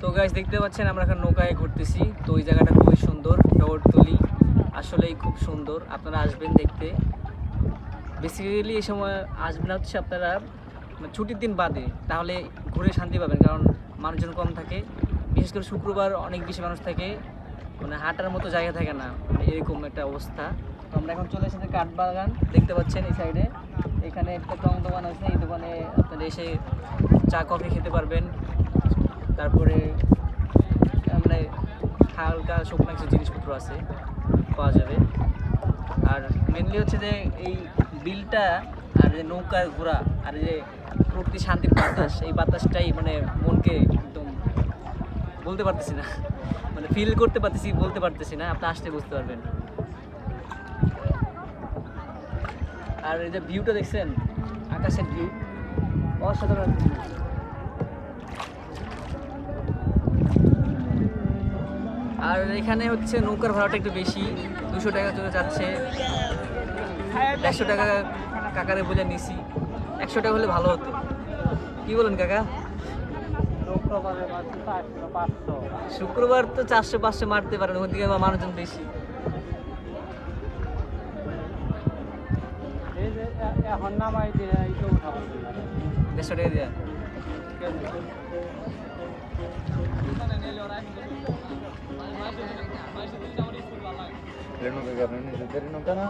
তো গাইস দেখতে পাচ্ছেন আমরা এখন নৌকায় ঘুরতেছি। তো ওই জায়গাটা খুবই সুন্দর, টগরতলি আসলেই খুব সুন্দর, আপনারা আসবেন দেখতে। বেসিক্যালি এই সময় আসবেন হচ্ছে আপনারা ছুটির দিন বাদে, তাহলে ঘুরে শান্তি পাবেন, কারণ মানুষজন কম থাকে। বিশেষ করে শুক্রবার অনেক বেশি মানুষ থাকে, মানে হাঁটার মতো জায়গা থাকে না, মানে এরকম একটা অবস্থা। তো আমরা এখন চলে এসেছি কাঠবাগান, দেখতে পাচ্ছেন এই সাইডে। এখানে একটা টং দোকান আছে, এই দোকানে আপনারা এসে চা কফি খেতে পারবেন। তারপরে মানে হালকা শুকনো কিছু জিনিসপত্র আছে, পাওয়া যাবে। আর মেনলি হচ্ছে যে এই বিলটা আর যে নৌকায় ঘোরা আর যে প্রকৃতি শান্তির বাতাস, এই বাতাসটাই মানে মনকে একদম বলতে পারতেছি না, মানে ফিল করতে পারতেছি, বলতে পারতেছি না, আপনি আসতে বুঝতে পারবেন। আর এই যে ভিউটা দেখছেন, আকাশের ভিউ অসাধারণ view। আর এখানে হচ্ছে নৌকার ভাড়াটা একটু বেশি, 200 টাকা চলে যাচ্ছে, 100 টাকা কাকারে বলে নিছি, 100 টাকা হলে ভালো হতো। কি বলেন কাকা? শুক্রবার তো 400-500 মারতে পারেন, ওদিকে আবার মানুষজন বেশি। এখন নামাই দিয়ে এইটা উঠাবো 150 টাকা দিয়া নৌকা না